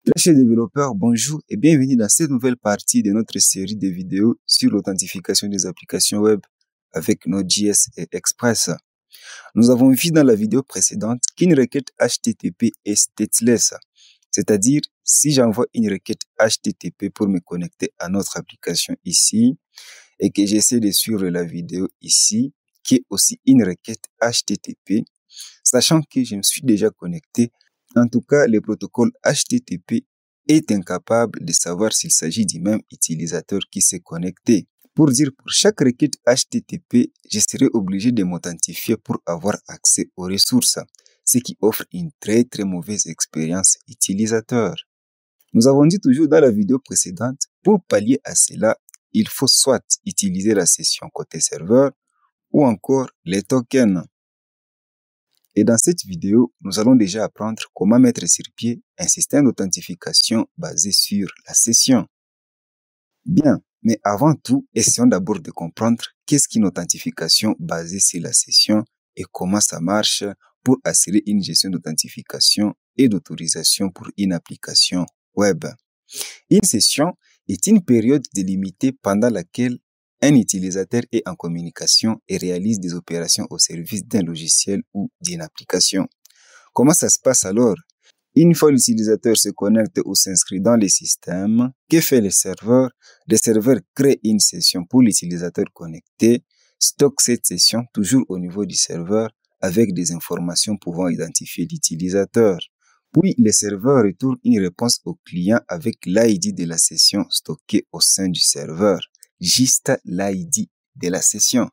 Très chers développeurs, bonjour et bienvenue dans cette nouvelle partie de notre série de vidéos sur l'authentification des applications web avec Node.js et Express. Nous avons vu dans la vidéo précédente qu'une requête HTTP est stateless, c'est-à-dire si j'envoie une requête HTTP pour me connecter à notre application ici et que j'essaie de suivre la vidéo ici, qui est aussi une requête HTTP, sachant que je me suis déjà connecté. En tout cas, le protocole HTTP est incapable de savoir s'il s'agit du même utilisateur qui s'est connecté. Pour dire, pour chaque requête HTTP, je serai obligé de m'authentifier pour avoir accès aux ressources, ce qui offre une très mauvaise expérience utilisateur. Nous avons dit toujours dans la vidéo précédente, pour pallier à cela, il faut soit utiliser la session côté serveur ou encore les tokens. Et dans cette vidéo, nous allons déjà apprendre comment mettre sur pied un système d'authentification basé sur la session. Bien, mais avant tout, essayons d'abord de comprendre qu'est-ce qu'une authentification basée sur la session et comment ça marche pour assurer une gestion d'authentification et d'autorisation pour une application web. Une session est une période délimitée pendant laquelle un utilisateur est en communication et réalise des opérations au service d'un logiciel ou d'une application. Comment ça se passe alors? Une fois l'utilisateur se connecte ou s'inscrit dans le système, que fait le serveur? Le serveur crée une session pour l'utilisateur connecté, stocke cette session toujours au niveau du serveur avec des informations pouvant identifier l'utilisateur. Puis, le serveur retourne une réponse au client avec l'ID de la session stockée au sein du serveur. Juste l'ID de la session.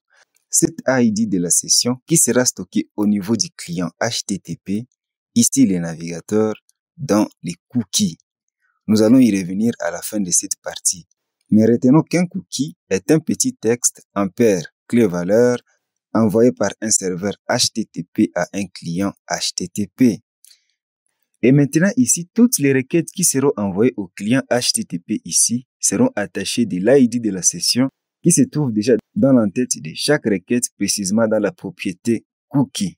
Cette ID de la session qui sera stockée au niveau du client HTTP, ici le navigateur, dans les cookies. Nous allons y revenir à la fin de cette partie. Mais retenons qu'un cookie est un petit texte en paire clé-valeur envoyé par un serveur HTTP à un client HTTP. Et maintenant ici, toutes les requêtes qui seront envoyées au client HTTP ici seront attachées de l'ID de la session qui se trouve déjà dans l'entête de chaque requête, précisément dans la propriété cookie.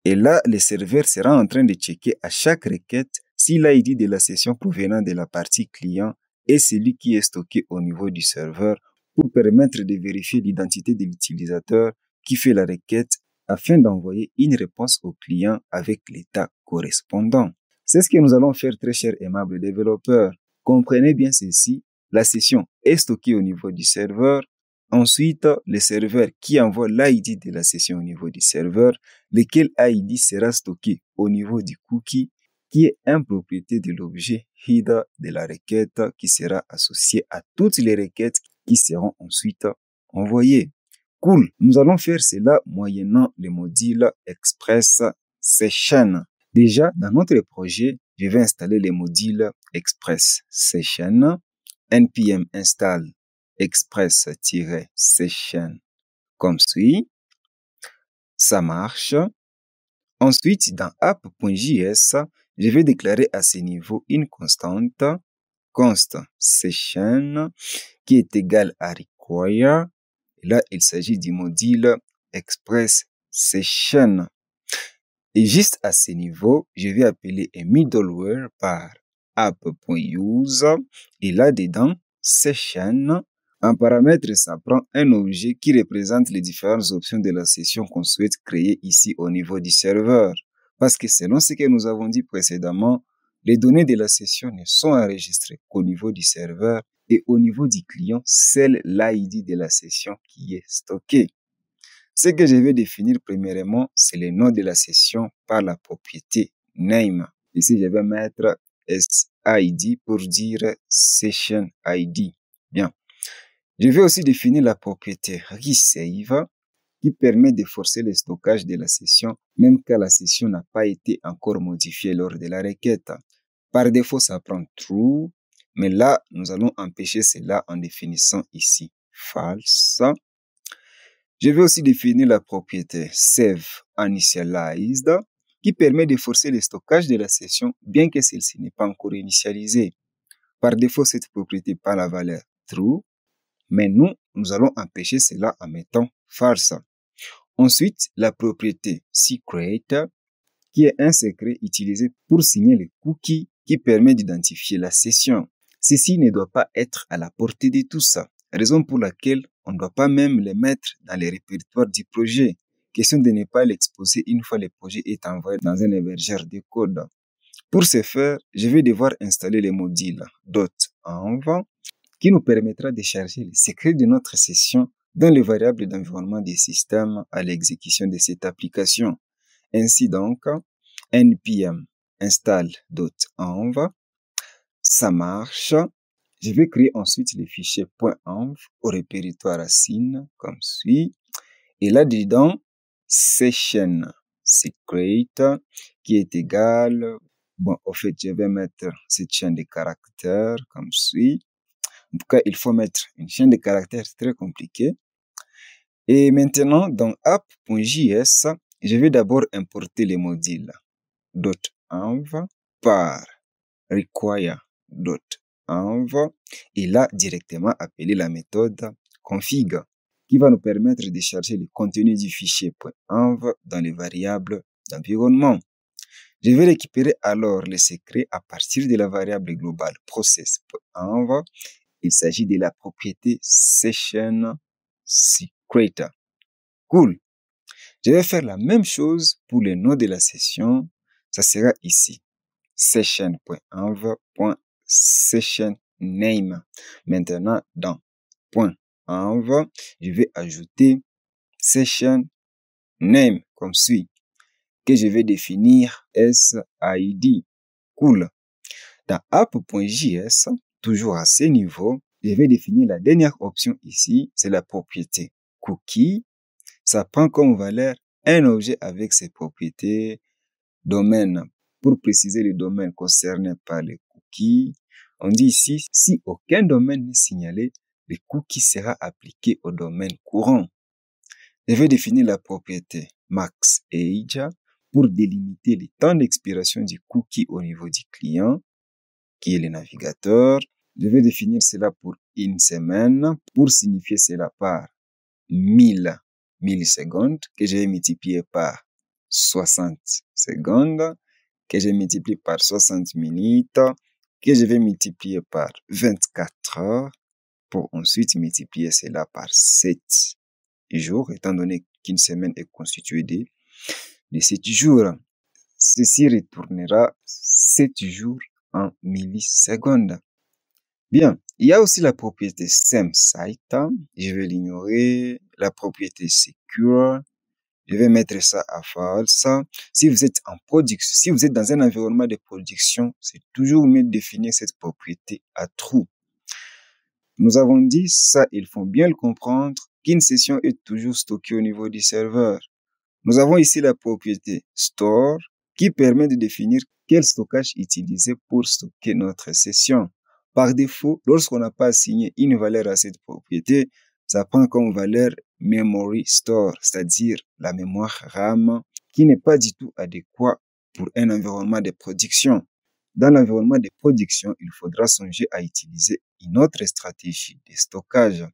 Et là, le serveur sera en train de checker à chaque requête si l'ID de la session provenant de la partie client est celui qui est stocké au niveau du serveur pour permettre de vérifier l'identité de l'utilisateur qui fait la requête afin d'envoyer une réponse au client avec l'état correspondant. C'est ce que nous allons faire, très chers aimables développeurs. Comprenez bien ceci, la session est stockée au niveau du serveur. Ensuite, le serveur qui envoie l'ID de la session au niveau du serveur, lequel ID sera stocké au niveau du cookie, qui est une propriété de l'objet header de la requête qui sera associé à toutes les requêtes qui seront ensuite envoyées. Cool, nous allons faire cela moyennant le module Express Session. Déjà, dans notre projet, je vais installer le module Express Session, npm install express-session comme suit. Ça marche. Ensuite, dans app.js, je vais déclarer à ce niveau une constante, const session, qui est égale à require. Et là, il s'agit du module express session. Et juste à ce niveau, je vais appeler un middleware par app.use. Et là-dedans, session. En paramètre, ça prend un objet qui représente les différentes options de la session qu'on souhaite créer ici au niveau du serveur. Parce que selon ce que nous avons dit précédemment, les données de la session ne sont enregistrées qu'au niveau du serveur et au niveau du client, c'est l'ID de la session qui est stocké. Ce que je vais définir premièrement, c'est le nom de la session par la propriété name. Ici, je vais mettre SID pour dire session ID. Bien. Je vais aussi définir la propriété resave qui permet de forcer le stockage de la session même quand la session n'a pas été encore modifiée lors de la requête. Par défaut, ça prend true, mais là, nous allons empêcher cela en définissant ici false. Je vais aussi définir la propriété save initialized qui permet de forcer le stockage de la session bien que celle-ci n'est pas encore initialisée. Par défaut, cette propriété prend la valeur true. Mais nous allons empêcher cela en mettant false. Ensuite, la propriété secret, qui est un secret utilisé pour signer les cookies qui permet d'identifier la session. Ceci ne doit pas être à la portée de tous, raison pour laquelle on ne doit pas même les mettre dans les répertoires du projet. Question de ne pas l'exposer une fois le projet est envoyé dans un hébergeur de code. Pour ce faire, je vais devoir installer le module .env qui nous permettra de charger les secrets de notre session dans les variables d'environnement des systèmes à l'exécution de cette application. Ainsi donc, npm install.env, ça marche. Je vais créer ensuite le fichier .env au répertoire racine comme suit. Et là-dedans, session secret qui est égal. Bon, au fait, je vais mettre cette chaîne de caractères comme suit. En tout cas, il faut mettre une chaîne de caractères très compliquée. Et maintenant, dans app.js, je vais d'abord importer les modules .env par require.env et là, directement appeler la méthode config qui va nous permettre de charger le contenu du fichier .env dans les variables d'environnement. Je vais récupérer alors les secrets à partir de la variable globale process.env. Il s'agit de la propriété session secret. Cool. Je vais faire la même chose pour le nom de la session. Ça sera ici. Session.env.sessionName. Maintenant, dans .env, je vais ajouter session name comme suit, que je vais définir SID. Cool. Dans app.js, toujours à ce niveau, je vais définir la dernière option ici, c'est la propriété cookie. Ça prend comme valeur un objet avec ses propriétés domaine. Pour préciser le domaine concerné par les cookies, on dit ici, si aucun domaine n'est signalé, le cookie sera appliqué au domaine courant. Je vais définir la propriété maxAge pour délimiter le temps d'expiration du cookie au niveau du client, qui est le navigateur. Je vais définir cela pour une semaine, pour signifier cela par 1000 millisecondes, que je vais multiplier par 60 secondes, que je multiplie par 60 minutes, que je vais multiplier par 24 heures, pour ensuite multiplier cela par 7 jours, étant donné qu'une semaine est constituée de 7 jours. Ceci retournera 7 jours en millisecondes. Bien, il y a aussi la propriété SameSite. Je vais l'ignorer. La propriété Secure. Je vais mettre ça à false. Si vous êtes en production, si vous êtes dans un environnement de production, c'est toujours mieux de définir cette propriété à true. Nous avons dit ça, il faut bien le comprendre, qu'une session est toujours stockée au niveau du serveur. Nous avons ici la propriété Store qui permet de définir quel stockage utiliser pour stocker notre session. Par défaut, lorsqu'on n'a pas assigné une valeur à cette propriété, ça prend comme valeur Memory Store, c'est-à-dire la mémoire RAM, qui n'est pas du tout adéquat pour un environnement de production. Dans l'environnement de production, il faudra songer à utiliser une autre stratégie de stockage.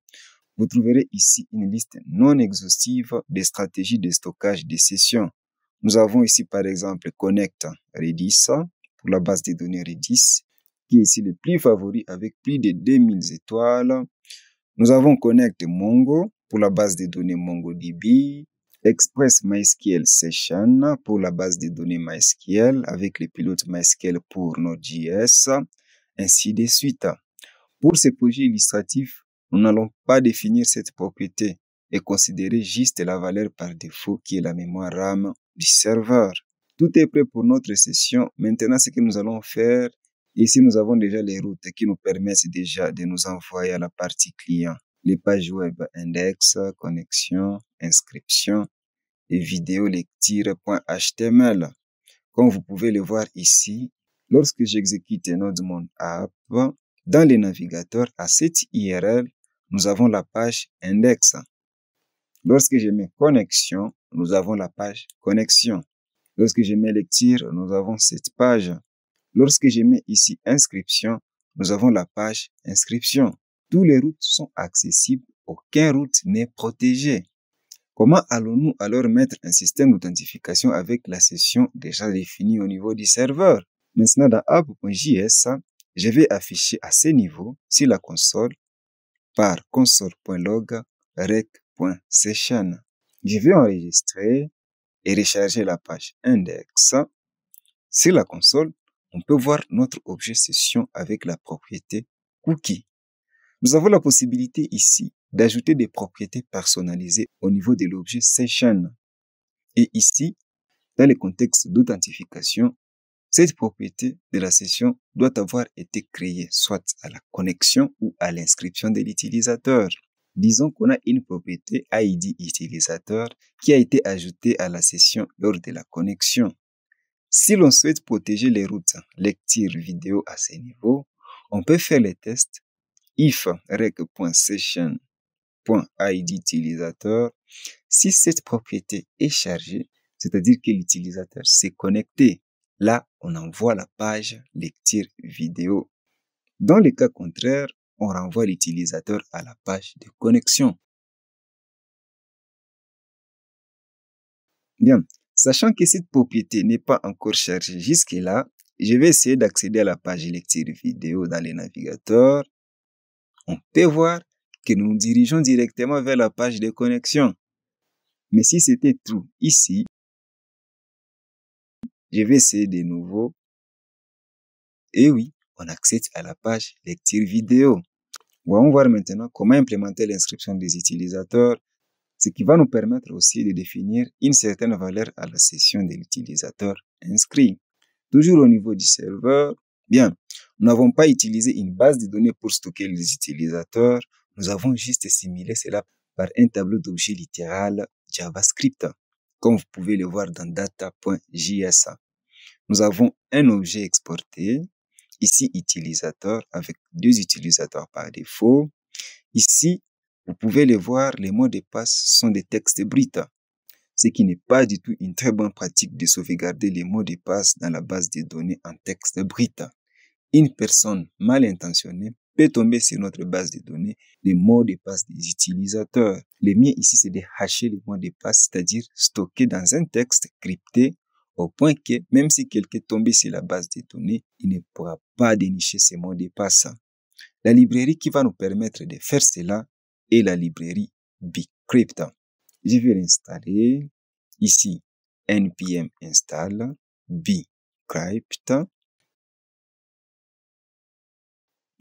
Vous trouverez ici une liste non exhaustive des stratégies de stockage des sessions. Nous avons ici par exemple Connect Redis pour la base de données Redis, qui est ici le plus favori avec plus de 2000 étoiles. Nous avons Connect Mongo pour la base de données MongoDB, Express MySQL Session pour la base de données MySQL avec les pilotes MySQL pour Node.js, ainsi de suite. Pour ces projets illustratifs, nous n'allons pas définir cette propriété et considérer juste la valeur par défaut qui est la mémoire RAM du serveur. Tout est prêt pour notre session. Maintenant, ce que nous allons faire, ici nous avons déjà les routes qui nous permettent déjà de nous envoyer à la partie client. Les pages web index, connexion, inscription et vidéo lecture.html. Comme vous pouvez le voir ici, lorsque j'exécute NodeMon App, dans le navigateur à cette URL, nous avons la page index. Lorsque je mets connexion, nous avons la page connexion. Lorsque je mets lecture, nous avons cette page. Lorsque je mets ici inscription, nous avons la page inscription. Tous les routes sont accessibles, aucun route n'est protégé. Comment allons-nous alors mettre un système d'authentification avec la session déjà définie au niveau du serveur? Maintenant, dans app.js, je vais afficher à ce niveau, sur la console, par console.log rec.session. Je vais enregistrer et recharger la page index. Sur la console, on peut voir notre objet session avec la propriété cookie. Nous avons la possibilité ici d'ajouter des propriétés personnalisées au niveau de l'objet session. Et ici, dans le contexte d'authentification, cette propriété de la session doit avoir été créée soit à la connexion ou à l'inscription de l'utilisateur. Disons qu'on a une propriété ID utilisateur qui a été ajoutée à la session lors de la connexion. Si l'on souhaite protéger les routes lecture vidéo à ce niveau, on peut faire les tests if rec.session.id utilisateur. Si cette propriété est chargée, c'est-à-dire que l'utilisateur s'est connecté, là, on envoie la page lecture vidéo. Dans le cas contraire, on renvoie l'utilisateur à la page de connexion. Bien, sachant que cette propriété n'est pas encore chargée jusque-là, je vais essayer d'accéder à la page lecture vidéo dans le navigateur. On peut voir que nous nous dirigeons directement vers la page de connexion. Mais si c'était true ici, je vais essayer de nouveau. Et oui, on accède à la page lecture vidéo. On va voir maintenant comment implémenter l'inscription des utilisateurs, ce qui va nous permettre aussi de définir une certaine valeur à la session de l'utilisateur inscrit. Toujours au niveau du serveur, bien, nous n'avons pas utilisé une base de données pour stocker les utilisateurs, nous avons juste simulé cela par un tableau d'objets littéral JavaScript, comme vous pouvez le voir dans data.js. Nous avons un objet exporté, ici utilisateur avec 2 utilisateurs par défaut. Ici, vous pouvez le voir, les mots de passe sont des textes bruts, ce qui n'est pas du tout une très bonne pratique de sauvegarder les mots de passe dans la base de données en texte brut. Une personne mal intentionnée peut tomber sur notre base de données les mots de passe des utilisateurs. Le mien ici, c'est de hasher les mots de passe, c'est-à-dire stocker dans un texte crypté au point que même si quelqu'un tombe sur la base de données, il ne pourra pas dénicher ces mots de passe. La librairie qui va nous permettre de faire cela est la librairie Bcrypt. Je vais l'installer. Ici, npm install Bcrypt.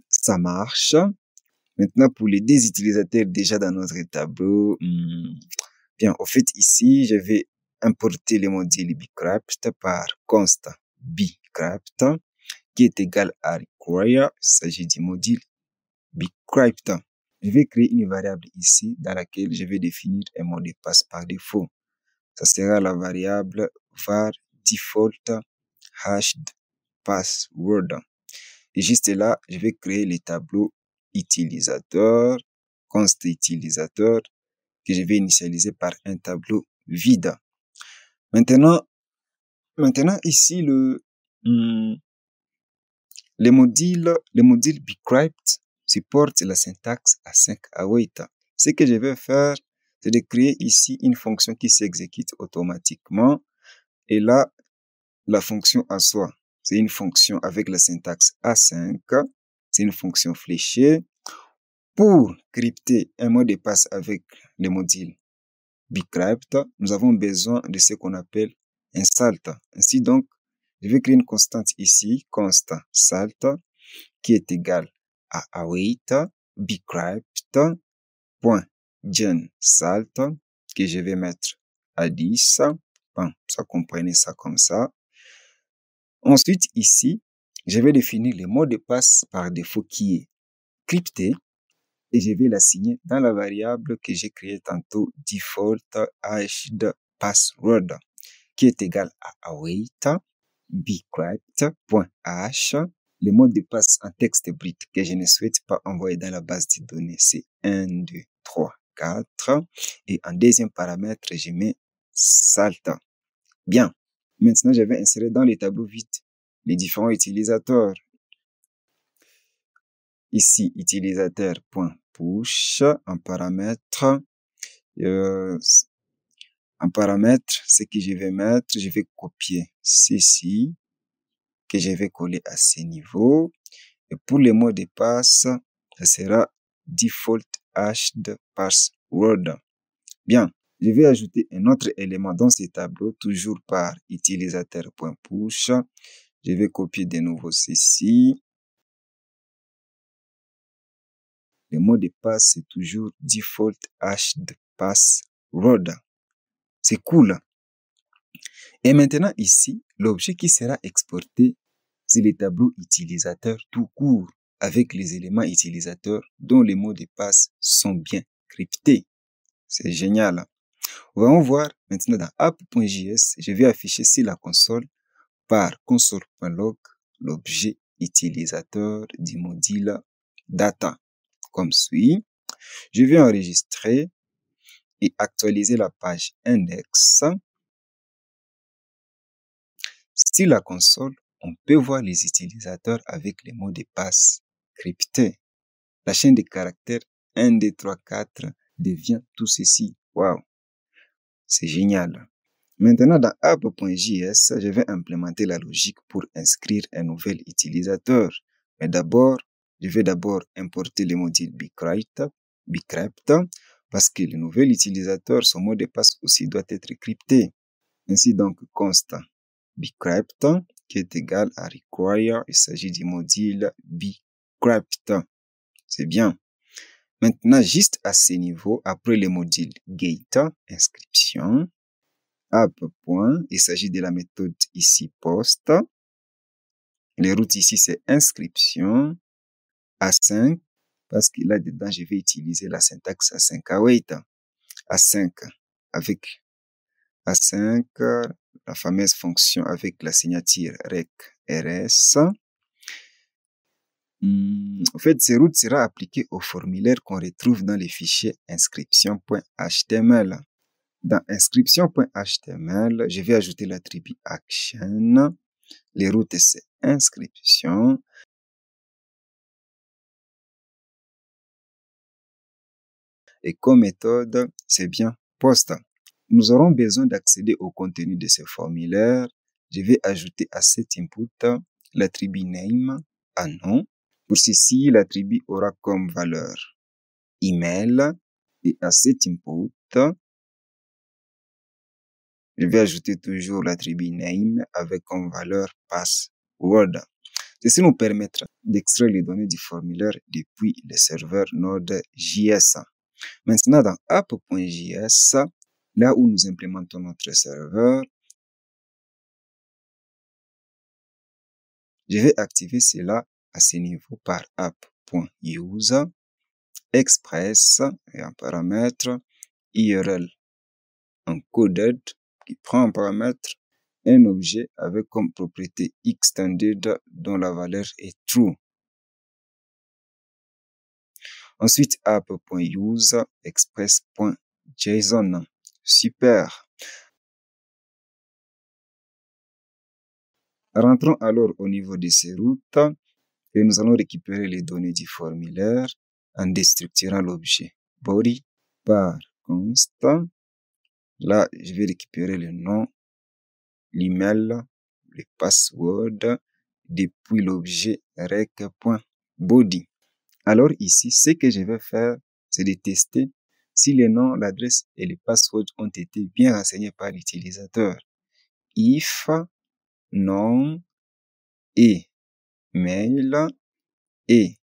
Ça marche. Maintenant, pour les 2 utilisateurs déjà dans notre tableau, bien, au fait, ici, je vais importer le module Bcrypt par const Bcrypt qui est égal à require. Il s'agit du module Bcrypt. Je vais créer une variable ici dans laquelle je vais définir un mot de passe par défaut. Ça sera la variable var default hashed password. Et juste là, je vais créer les tableaux utilisateur, const utilisateur, que je vais initialiser par un tableau vide. Maintenant ici, le module Bcrypt supporte la syntaxe async await. Ce que je vais faire, c'est de créer ici une fonction qui s'exécute automatiquement. Et là, la fonction en soi, c'est une fonction avec la syntaxe async. C'est une fonction fléchée. Pour crypter un mot de passe avec le module Bcrypt, nous avons besoin de ce qu'on appelle un salt. Ainsi donc, je vais créer une constante ici, const salt, qui est égale à await bcrypt.genSalt, que je vais mettre à 10. Bon, ça comprenez ça comme ça. Ensuite, ici, je vais définir le mot de passe par défaut qui est crypté et je vais l'assigner dans la variable que j'ai créée tantôt, default hashed password, qui est égal à await bcrypt.hash. Le mot de passe en texte brut que je ne souhaite pas envoyer dans la base de données, c'est 1, 2, 3, 4. Et en deuxième paramètre, je mets salt. Bien. Maintenant, je vais insérer dans les tableaux vides les différents utilisateurs. Ici, utilisateur.push en paramètre. Ce que je vais mettre, je vais copier ceci. que je vais coller à ce niveau. Et pour les mots de passe, ça sera default hashed password. Bien, je vais ajouter un autre élément dans ce tableau, toujours par utilisateur.push. Je vais copier de nouveau ceci. Le mot de passe, c'est toujours default hashed password. C'est cool. Et maintenant ici, l'objet qui sera exporté, c'est le tableau utilisateur tout court, avec les éléments utilisateurs dont les mots de passe sont bien cryptés. C'est génial. On va voir maintenant dans app.js, je vais afficher sur la console par console.log l'objet utilisateur du module data. Comme suit, je vais enregistrer et actualiser la page index. Sur la console, on peut voir les utilisateurs avec les mots de passe cryptés. La chaîne de caractères 1, 2, 3, 4 devient tout ceci. Waouh! C'est génial. Maintenant, dans app.js, je vais implémenter la logique pour inscrire un nouvel utilisateur. Mais d'abord, je vais importer le module bcrypt parce que le nouvel utilisateur, son mot de passe aussi doit être crypté. Ainsi donc, const bcrypt qui est égal à require. Il s'agit du module bcrypt. C'est bien. Maintenant, juste à ce niveau, après le module get inscription, app. Il s'agit de la méthode ici post. Les routes ici, c'est inscription A5 parce que là dedans, je vais utiliser la syntaxe A5 await. A5 avec A5, la fameuse fonction avec la signature rec rs. En fait, ces routes sera appliquée au formulaire qu'on retrouve dans les fichiers inscription.html. Dans inscription.html, je vais ajouter l'attribut action. Les routes, c'est inscription. Et comme méthode, c'est bien post. Nous aurons besoin d'accéder au contenu de ce formulaire. Je vais ajouter à cet input l'attribut name à nom. Pour ceci, l'attribut aura comme valeur email. Et à cet input, je vais ajouter toujours l'attribut name avec comme valeur password. Ceci nous permettra d'extraire les données du formulaire depuis le serveur Node.js. Maintenant, dans app.js, là où nous implémentons notre serveur, je vais activer cela à ce niveau par app.use express et un paramètre URL encoded qui prend en paramètre un objet avec comme propriété extended dont la valeur est true. Ensuite, app.use express.json. Super. Rentrons alors au niveau de ces routes et nous allons récupérer les données du formulaire en déstructurant l'objet body par const. Là, je vais récupérer le nom, l'email, le password depuis l'objet rec.body. Alors ici, ce que je vais faire, c'est de tester si les noms, l'adresse et les passwords ont été bien renseignés par l'utilisateur. If nom et mail et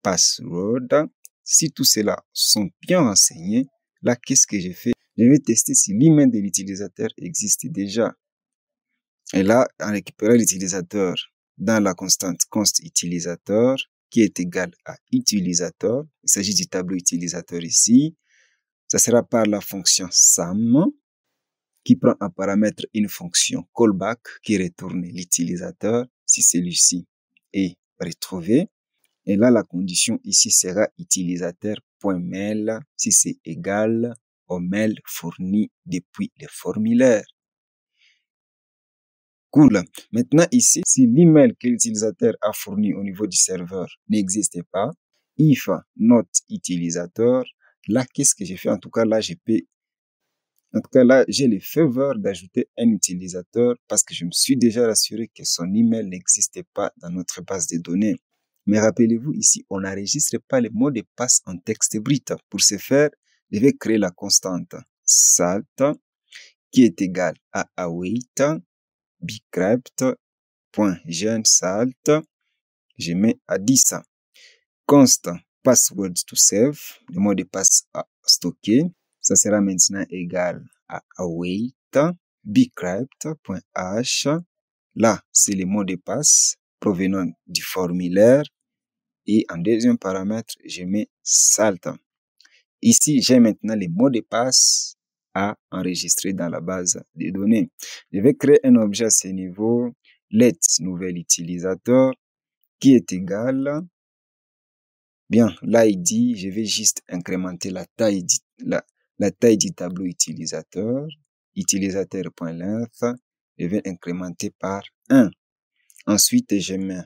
password, si tout cela sont bien renseignés, là, qu'est-ce que je fais? Je vais tester si l'email de l'utilisateur existe déjà. Et là, en récupérant l'utilisateur dans la constante const utilisateur, qui est égal à utilisateur, il s'agit du tableau utilisateur ici, ça sera par la fonction SAM, qui prend en paramètre une fonction callback qui retourne l'utilisateur si celui-ci est retrouvé. Et là, la condition ici sera utilisateur.mail si c'est égal au mail fourni depuis le formulaire. Cool. Maintenant ici, si l'email que l'utilisateur a fourni au niveau du serveur n'existe pas, if not utilisateur, là, qu'est-ce que j'ai fait? En tout cas, là, je peux En tout cas, là, j'ai le faveur d'ajouter un utilisateur parce que je me suis déjà rassuré que son email n'existait pas dans notre base de données. Mais rappelez-vous, ici, on n'enregistre pas les mots de passe en texte brut. Pour ce faire, je vais créer la constante salt qui est égale à await bcrypt.genSalt. Je mets à 10. Const password to save, le mot de passe à stocker, ça sera maintenant égal à await bcrypt.h. Là, c'est le mot de passe provenant du formulaire. Et en deuxième paramètre, je mets salt. Ici, j'ai maintenant les mots de passe à enregistrer dans la base de données. Je vais créer un objet à ce niveau, let nouvel utilisateur, qui est égal, bien, l'ID, je vais juste incrémenter la taille du tableau utilisateur, utilisateur.length, je vais incrémenter par 1. Ensuite, je mets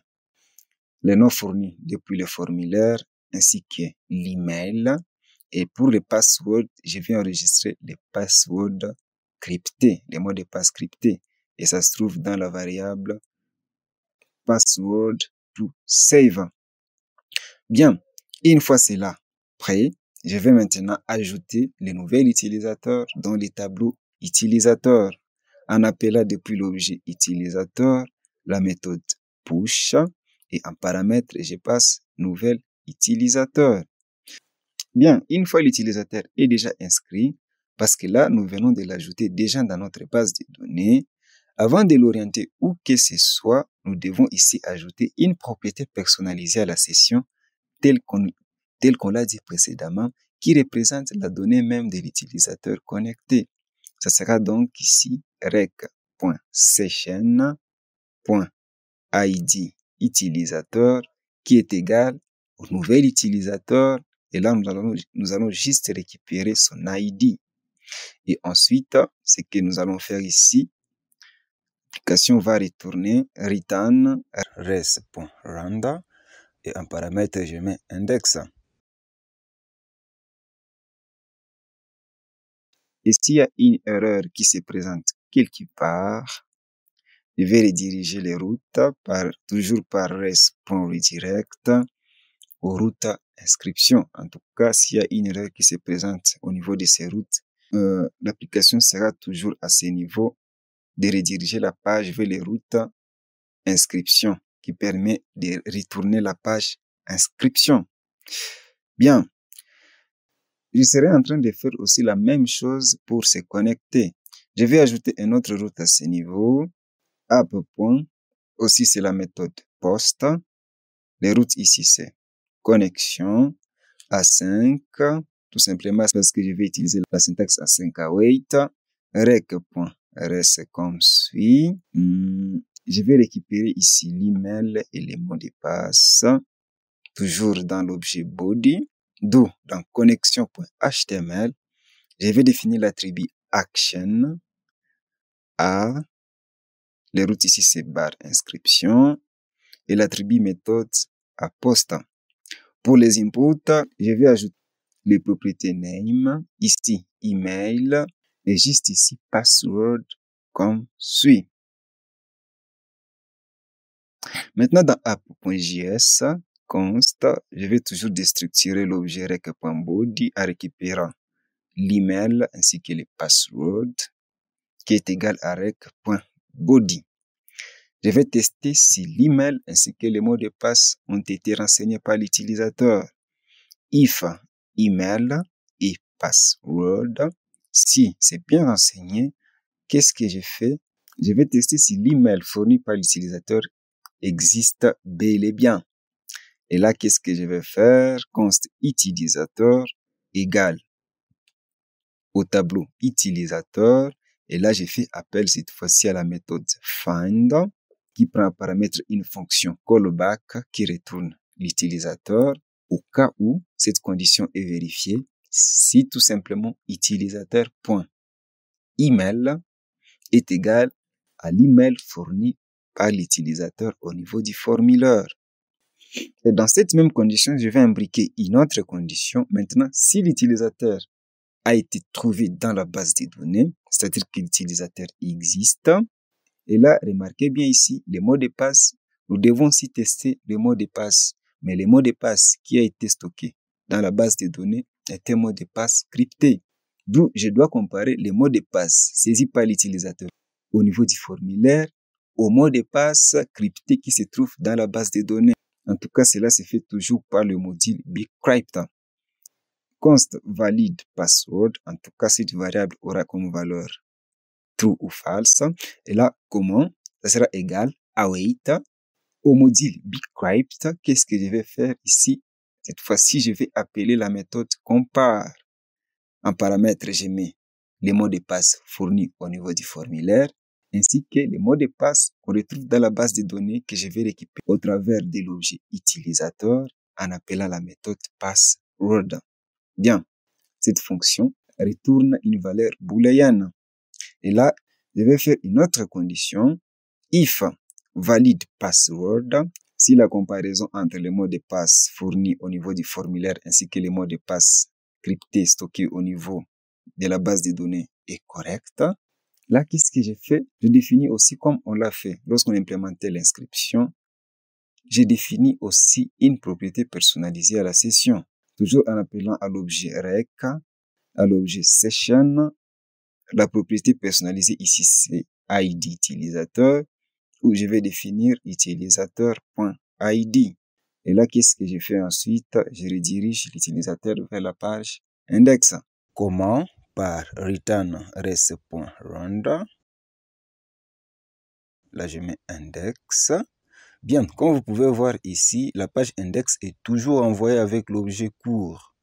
les noms fournis depuis le formulaire ainsi que l'email. Et pour les passwords, je vais enregistrer les passwords cryptés, les mots de passe cryptés. Et ça se trouve dans la variable password to save. Bien, une fois cela prêt, je vais maintenant ajouter le nouvel utilisateur dans le tableau utilisateur en appelant depuis l'objet utilisateur la méthode push et en paramètre, je passe nouvel utilisateur. Bien, une fois l'utilisateur est déjà inscrit, parce que là, nous venons de l'ajouter déjà dans notre base de données, avant de l'orienter où que ce soit, nous devons ici ajouter une propriété personnalisée à la session telle qu'on l'a dit précédemment, qui représente la donnée même de l'utilisateur connecté. Ça sera donc ici rec.session.id utilisateur qui est égal au nouvel utilisateur. Et là, nous allons juste récupérer son ID. Et ensuite, ce que nous allons faire ici, l'application va retourner return res.randa et en paramètre, je mets index. Et s'il y a une erreur qui se présente quelque part, je vais rediriger les routes toujours par res.redirect aux routes inscription. En tout cas, s'il y a une erreur qui se présente au niveau de ces routes, l'application sera toujours à ce niveau de rediriger la page vers les routes inscription qui permet de retourner la page inscription. Bien. Je serai en train de faire aussi la même chose pour se connecter. Je vais ajouter une autre route à ce niveau. App. Aussi, c'est la méthode post. Les routes ici, c'est connexion A5. Tout simplement parce que je vais utiliser la syntaxe A5 await. Rec.res comme suit. Je vais récupérer ici l'email et les mots de passe. Toujours dans l'objet body. D'où, dans connexion.html, je vais définir l'attribut action à, les routes ici c'est barre inscription, et l'attribut méthode à post. Pour les inputs, je vais ajouter les propriétés name, ici email, et juste ici password comme suit. Maintenant dans app.js, const, je vais toujours déstructurer l'objet rec.body en récupérant l'email ainsi que le password qui est égal à rec.body. Je vais tester si l'email ainsi que les mots de passe ont été renseignés par l'utilisateur. If email et password, si c'est bien renseigné, qu'est-ce que je fais? Je vais tester si l'email fourni par l'utilisateur existe bel et bien. Et là, qu'est-ce que je vais faire? Const utilisateur égale au tableau utilisateur. Et là, j'ai fait appel cette fois-ci à la méthode find qui prend en paramètre une fonction callback qui retourne l'utilisateur au cas où cette condition est vérifiée si tout simplement utilisateur.email est égal à l'email fourni par l'utilisateur au niveau du formulaire. Et dans cette même condition, je vais imbriquer une autre condition. Maintenant, si l'utilisateur a été trouvé dans la base de données, c'est-à-dire que l'utilisateur existe. Et là, remarquez bien ici, les mots de passe, nous devons aussi tester les mots de passe. Mais le mot de passe qui a été stocké dans la base de données est un mot de passe crypté. D'où je dois comparer les mots de passe saisis par l'utilisateur au niveau du formulaire au mot de passe crypté qui se trouve dans la base de données. En tout cas, cela se fait toujours par le module bcrypt. Const valide password, en tout cas, cette variable aura comme valeur true ou false. Et là, comment? Ça sera égal await. Au module bcrypt, qu'est-ce que je vais faire ici? Cette fois-ci, je vais appeler la méthode compare. En paramètre, je mets les mots de passe fournis au niveau du formulaire, ainsi que les mots de passe qu'on retrouve dans la base de données que je vais récupérer au travers de l'objet utilisateur en appelant la méthode password. Bien, cette fonction retourne une valeur booléenne. Et là, je vais faire une autre condition. If valide password, si la comparaison entre les mots de passe fournis au niveau du formulaire ainsi que les mots de passe cryptés stockés au niveau de la base de données est correcte, là, qu'est-ce que j'ai fait? Je définis aussi comme on l'a fait lorsqu'on implémentait l'inscription. J'ai défini aussi une propriété personnalisée à la session, toujours en appelant à l'objet rec, à l'objet session. La propriété personnalisée ici, c'est ID utilisateur, où je vais définir utilisateur.id. Et là, qu'est-ce que je fais ensuite? Je redirige l'utilisateur vers la page index. Comment? Par return res.render. Là, je mets index. Bien, comme vous pouvez voir ici, la page index est toujours envoyée avec l'objet court.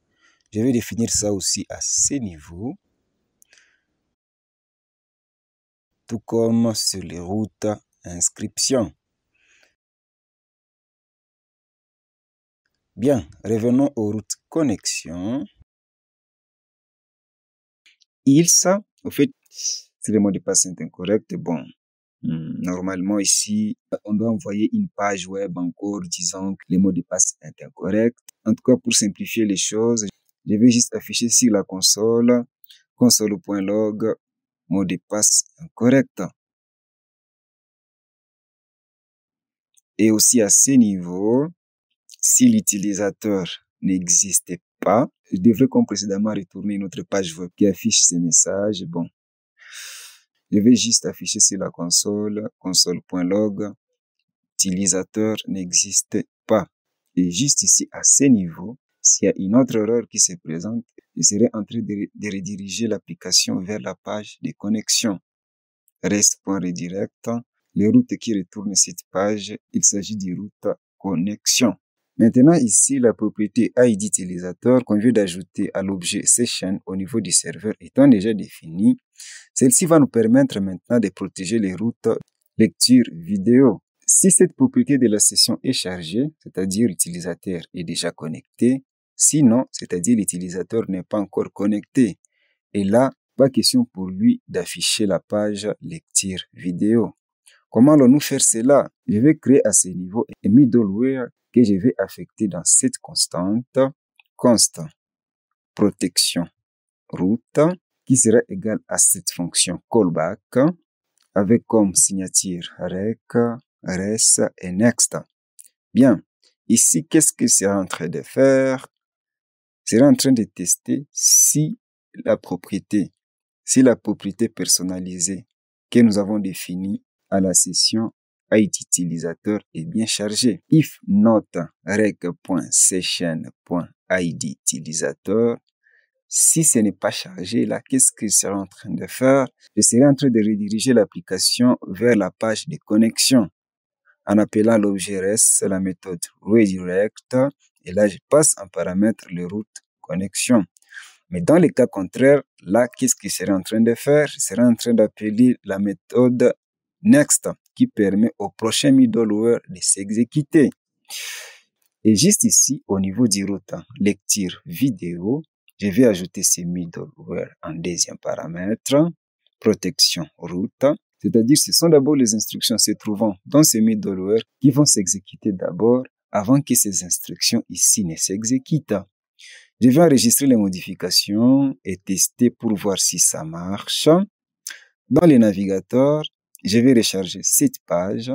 Je vais définir ça aussi à ce niveau. Tout comme sur les routes inscription. Bien, revenons aux routes connexion. Au fait, si le mot de passe est incorrect, bon, normalement ici, on doit envoyer une page web encore disant que le mot de passe est incorrect. En tout cas, pour simplifier les choses, je vais juste afficher sur la console, console.log, mot de passe incorrect. Et aussi à ce niveau, si l'utilisateur n'existe pas, je devrais comme précédemment retourner une autre page web qui affiche ces messages. Bon, je vais juste afficher sur la console, console.log, utilisateur n'existe pas. Et juste ici, à ce niveau, s'il y a une autre erreur qui se présente, je serai en train de rediriger l'application vers la page de connexion. Res.redirect, les routes qui retournent cette page, il s'agit des routes connexion. Maintenant, ici, la propriété ID utilisateur qu'on vient d'ajouter à l'objet session au niveau du serveur étant déjà définie, celle-ci va nous permettre maintenant de protéger les routes lecture vidéo. Si cette propriété de la session est chargée, c'est-à-dire l'utilisateur est déjà connecté, sinon, c'est-à-dire l'utilisateur n'est pas encore connecté. Et là, pas question pour lui d'afficher la page lecture vidéo. Comment allons-nous faire cela? Je vais créer à ce niveau un middleware que je vais affecter dans cette constante, const protection route, qui sera égale à cette fonction callback, avec comme signature rec, res et next. Bien, ici, qu'est-ce que c'est en train de faire? C'est en train de tester si la propriété personnalisée que nous avons définie à la session ID utilisateur est bien chargée. If not rec.session.id utilisateur, si ce n'est pas chargé, là, qu'est-ce que je serai en train de faire? Je serai en train de rediriger l'application vers la page de connexion en appelant l'objet REST, la méthode redirect, et là, je passe en paramètre le route connexion. Mais dans le cas contraire, là, qu'est-ce que je serai en train de faire? Je serai en train d'appeler la méthode next qui permet au prochain middleware de s'exécuter. Et juste ici, au niveau du route lecture vidéo, je vais ajouter ce middleware en deuxième paramètre, protection route. C'est-à-dire, ce sont d'abord les instructions se trouvant dans ce middleware qui vont s'exécuter d'abord avant que ces instructions ici ne s'exécutent. Je vais enregistrer les modifications et tester pour voir si ça marche. Dans le navigateur, je vais recharger cette page,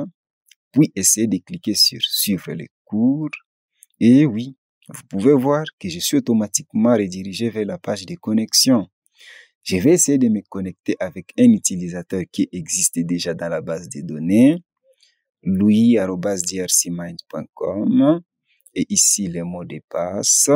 puis essayer de cliquer sur suivre les cours. Et oui, vous pouvez voir que je suis automatiquement redirigé vers la page de connexion. Je vais essayer de me connecter avec un utilisateur qui existe déjà dans la base de données, louis@drcmind.com, et ici le mot de passe.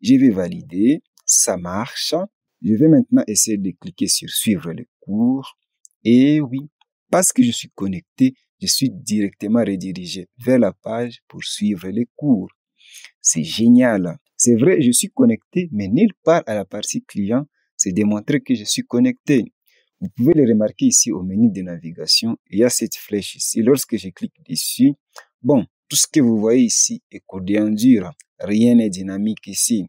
Je vais valider, ça marche. Je vais maintenant essayer de cliquer sur suivre le cours. Et oui, parce que je suis connecté, je suis directement redirigé vers la page pour suivre les cours. C'est génial. C'est vrai, je suis connecté, mais nulle part à la partie client, c'est démontré que je suis connecté. Vous pouvez le remarquer ici au menu de navigation. Il y a cette flèche ici. Lorsque je clique dessus, bon, tout ce que vous voyez ici est codé en dur. Rien n'est dynamique ici.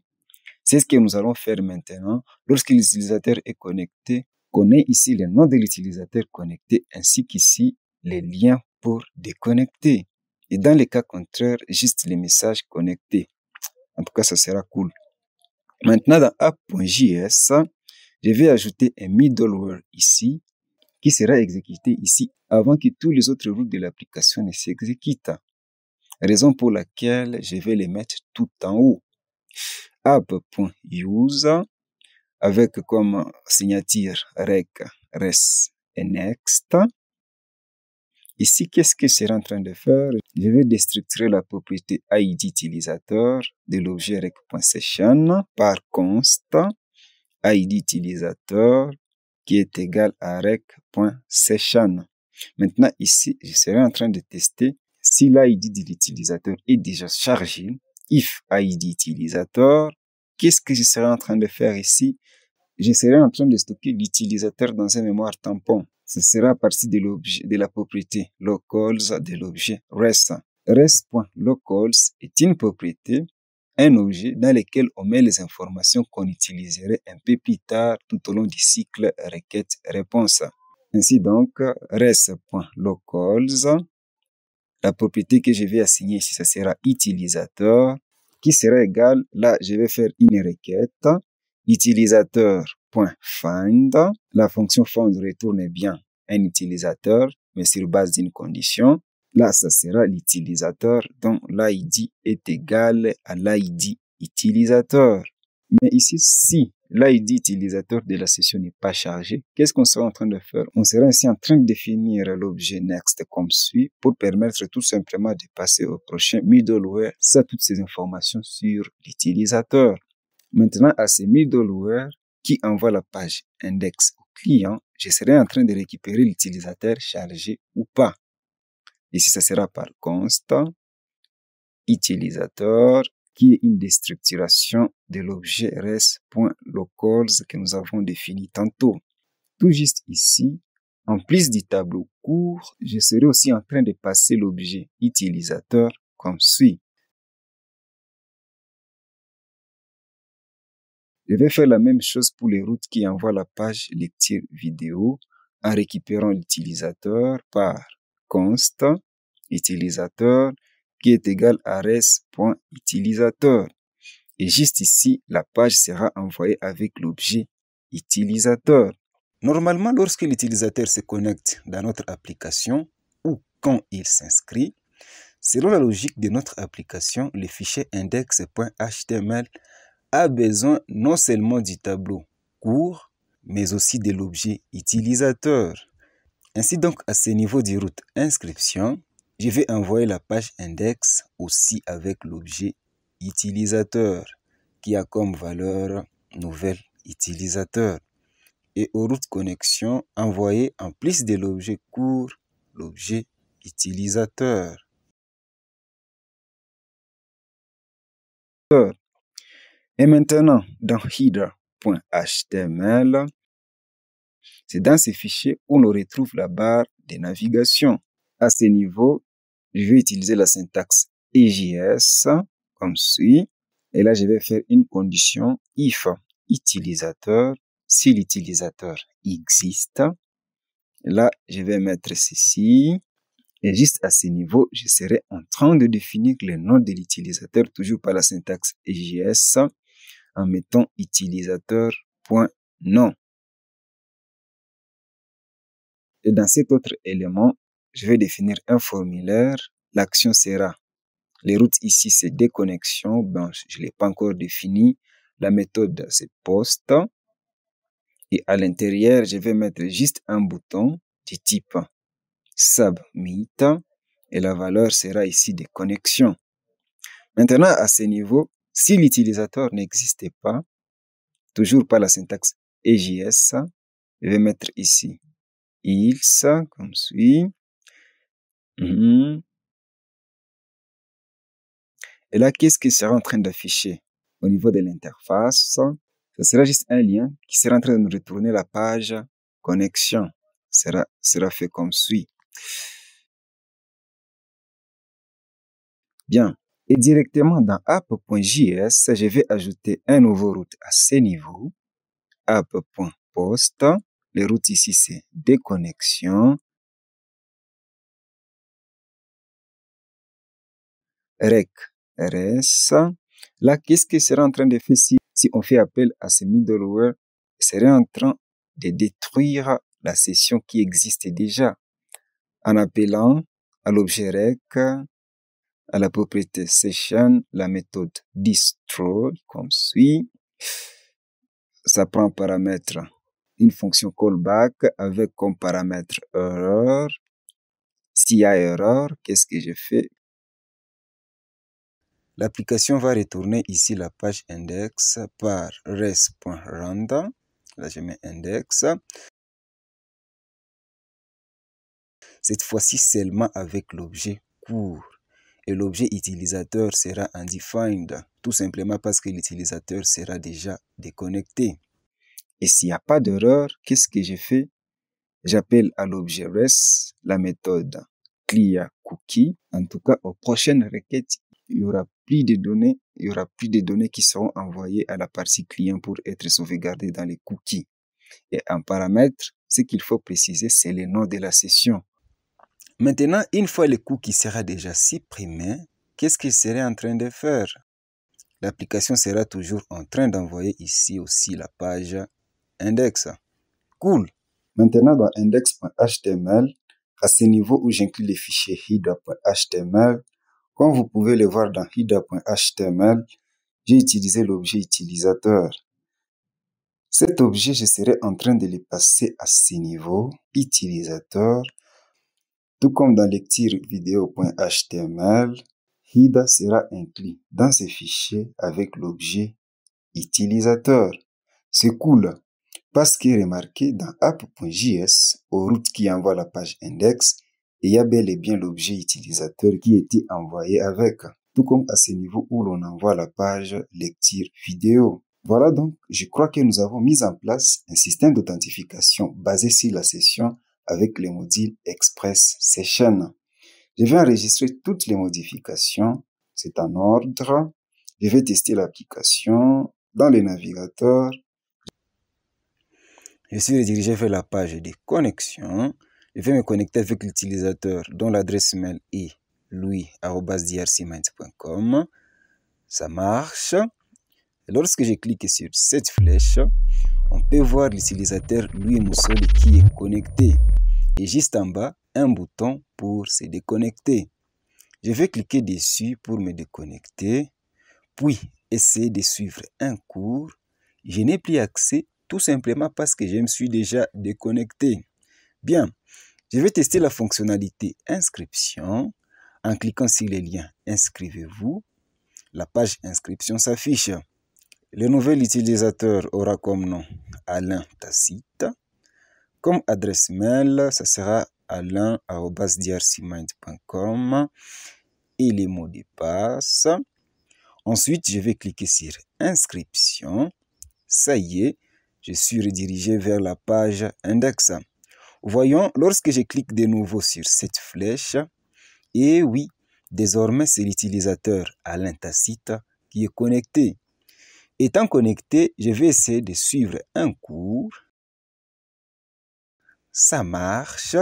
C'est ce que nous allons faire maintenant. Lorsque l'utilisateur est connecté, connaît ici le nom de l'utilisateur connecté ainsi qu'ici les liens pour déconnecter. Et dans les cas contraires, juste les messages connectés. En tout cas, ça sera cool. Maintenant, dans app.js, je vais ajouter un middleware ici qui sera exécuté ici avant que tous les autres routes de l'application ne s'exécutent. Raison pour laquelle je vais les mettre tout en haut. App.use avec comme signature rec, res et next. Ici, qu'est-ce que je serai en train de faire? Je vais déstructurer la propriété ID utilisateur de l'objet rec.session par const ID utilisateur qui est égal à rec.session. Maintenant, ici, je serai en train de tester si l'ID de l'utilisateur est déjà chargé. If ID utilisateur, qu'est-ce que je serai en train de faire ici? Je serai en train de stocker l'utilisateur dans une mémoire tampon. Ce sera à partir de l'objet, de la propriété locals de l'objet res. Res.locals est une propriété, un objet dans lequel on met les informations qu'on utiliserait un peu plus tard tout au long du cycle requête-réponse. Ainsi donc, res.locals, la propriété que je vais assigner ici, ça sera utilisateur, qui sera égal, là, je vais faire une requête, utilisateur.find, la fonction find retourne bien un utilisateur, mais sur base d'une condition. Là, ça sera l'utilisateur dont l'ID est égal à l'ID utilisateur. Mais ici, si l'ID utilisateur de la session n'est pas chargé, qu'est-ce qu'on sera en train de faire? On sera ici en train de définir l'objet next comme suit pour permettre tout simplement de passer au prochain middleware, ça toutes ces informations sur l'utilisateur. Maintenant, à ce middleware qui envoie la page index au client, je serai en train de récupérer l'utilisateur chargé ou pas. Ici, ça sera par const utilisateur qui est une déstructuration de l'objet res.locals que nous avons défini tantôt. Tout juste ici, en plus du tableau court, je serai aussi en train de passer l'objet utilisateur comme suit. Je vais faire la même chose pour les routes qui envoient la page lecture vidéo en récupérant l'utilisateur par const utilisateur qui est égal à res.utilisateur. Et juste ici, la page sera envoyée avec l'objet utilisateur. Normalement, lorsque l'utilisateur se connecte dans notre application ou quand il s'inscrit, selon la logique de notre application, le fichier index.html a besoin non seulement du tableau court, mais aussi de l'objet utilisateur. Ainsi donc, à ce niveau de route inscription, je vais envoyer la page index aussi avec l'objet utilisateur qui a comme valeur nouvelle utilisateur. Et aux routes connexion, envoyer en plus de l'objet court, l'objet utilisateur. Et maintenant, dans header.html, c'est dans ces fichiers où l'on retrouve la barre de navigation. À ce niveau, je vais utiliser la syntaxe EJS comme suit. Et là, je vais faire une condition if utilisateur, si l'utilisateur existe. Là, je vais mettre ceci. Et juste à ce niveau, je serai en train de définir le nom de l'utilisateur, toujours par la syntaxe EJS. en mettant utilisateur.nom. Et dans cet autre élément, je vais définir un formulaire. L'action sera, les routes ici, c'est déconnexion. Ben, je ne l'ai pas encore défini. La méthode, c'est post. Et à l'intérieur, je vais mettre juste un bouton du type submit. Et la valeur sera ici des connexions. Maintenant, à ce niveau, si l'utilisateur n'existait pas, toujours pas la syntaxe EJS, je vais mettre ici else, comme suit. Et là, qu'est-ce qui sera en train d'afficher au niveau de l'interface? Ce sera juste un lien qui sera en train de nous retourner la page connexion. Sera fait comme suit. Bien. Et directement dans app.js, je vais ajouter un nouveau route à ce niveau. App.post. Les routes ici, c'est déconnexion. Rec res. Là, qu'est-ce que sera en train de faire si on fait appel à ce middleware? Il serait en train de détruire la session qui existe déjà en appelant à l'objet rec, à la propriété session, la méthode destroy comme suit. Ça prend paramètre une fonction callback avec comme paramètre error. S'il y a erreur, qu'est-ce que je fais? L'application va retourner ici la page index par res.random. Là, je mets index. Cette fois-ci seulement avec l'objet court. Et l'objet utilisateur sera undefined, tout simplement parce que l'utilisateur sera déjà déconnecté. Et s'il n'y a pas d'erreur, qu'est-ce que je fais? J'appelle à l'objet res la méthode clear cookie. En tout cas, aux prochaines requêtes, il y aura plus de données qui seront envoyées à la partie client pour être sauvegardées dans les cookies. Et en paramètre, ce qu'il faut préciser, c'est le nom de la session. Maintenant, une fois le cookie sera déjà supprimé, qu'est-ce qu'il serait en train de faire? L'application sera toujours en train d'envoyer ici aussi la page index. Cool. Maintenant, dans index.html, à ce niveau où j'inclus les fichiers header.html, comme vous pouvez le voir dans header.html, j'ai utilisé l'objet utilisateur. Cet objet, je serai en train de le passer à ce niveau, utilisateur. Tout comme dans lecture vidéo.html, header sera inclus dans ce fichier avec l'objet utilisateur. C'est cool parce qu'il est remarqué dans app.js, aux routes qui envoient la page index, il y a bel et bien l'objet utilisateur qui était envoyé avec, tout comme à ce niveau où l'on envoie la page lecture vidéo. Voilà donc, je crois que nous avons mis en place un système d'authentification basé sur la session avec le module Express Session. Je vais enregistrer toutes les modifications. C'est en ordre. Je vais tester l'application dans le navigateur. Je suis redirigé vers la page de connexion. Je vais me connecter avec l'utilisateur dont l'adresse mail est louis@drcminds.com. Ça marche. Et lorsque je clique sur cette flèche, on peut voir l'utilisateur Louis Moussoli qui est connecté. Et juste en bas, un bouton pour se déconnecter. Je vais cliquer dessus pour me déconnecter, puis essayer de suivre un cours. Je n'ai plus accès tout simplement parce que je me suis déjà déconnecté. Bien, je vais tester la fonctionnalité inscription. En cliquant sur le lien inscrivez-vous, la page inscription s'affiche. Le nouvel utilisateur aura comme nom Alain Tacite. Comme adresse mail, ça sera alain@drcminds.com et les mots de passe. Ensuite, je vais cliquer sur inscription. Ça y est, je suis redirigé vers la page index. Voyons, lorsque je clique de nouveau sur cette flèche, et oui, désormais c'est l'utilisateur Alain Tacite qui est connecté. Étant connecté, je vais essayer de suivre un cours. Ça marche.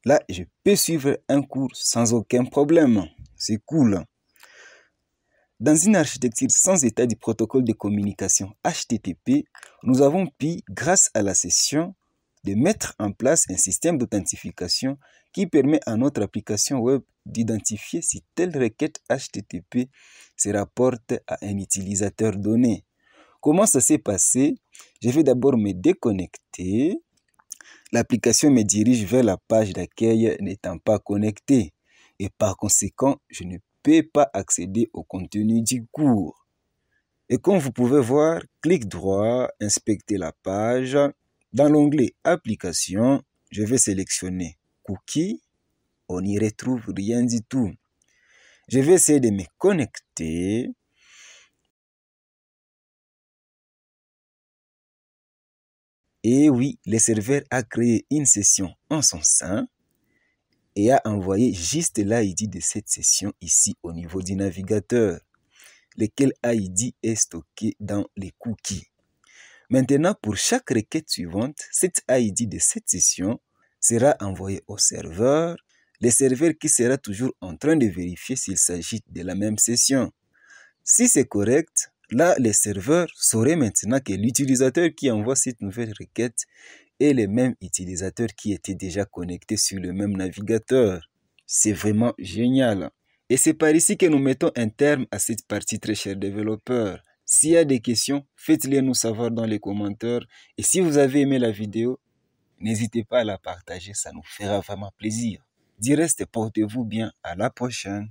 Là, je peux suivre un cours sans aucun problème. C'est cool. Dans une architecture sans état du protocole de communication HTTP, nous avons pu, grâce à la session, de mettre en place un système d'authentification qui permet à notre application web d'identifier si telle requête HTTP se rapporte à un utilisateur donné. Comment ça s'est passé? Je vais d'abord me déconnecter. L'application me dirige vers la page d'accueil n'étant pas connectée et par conséquent, je ne peux pas accéder au contenu du cours. Et comme vous pouvez voir, clic droit, inspecter la page. Dans l'onglet Applications, je vais sélectionner Cookies. On n'y retrouve rien du tout. Je vais essayer de me connecter. Et oui, le serveur a créé une session en son sein et a envoyé juste l'ID de cette session ici au niveau du navigateur, lequel ID est stocké dans les cookies. Maintenant, pour chaque requête suivante, cette ID de cette session sera envoyée au serveur, le serveur qui sera toujours en train de vérifier s'il s'agit de la même session. Si c'est correct, là, le serveur saurait maintenant que l'utilisateur qui envoie cette nouvelle requête est le même utilisateur qui était déjà connecté sur le même navigateur. C'est vraiment génial. Et c'est par ici que nous mettons un terme à cette partie, très chers développeurs. S'il y a des questions, faites-les nous savoir dans les commentaires. Et si vous avez aimé la vidéo, n'hésitez pas à la partager, ça nous fera vraiment plaisir. Du reste, portez-vous bien, à la prochaine.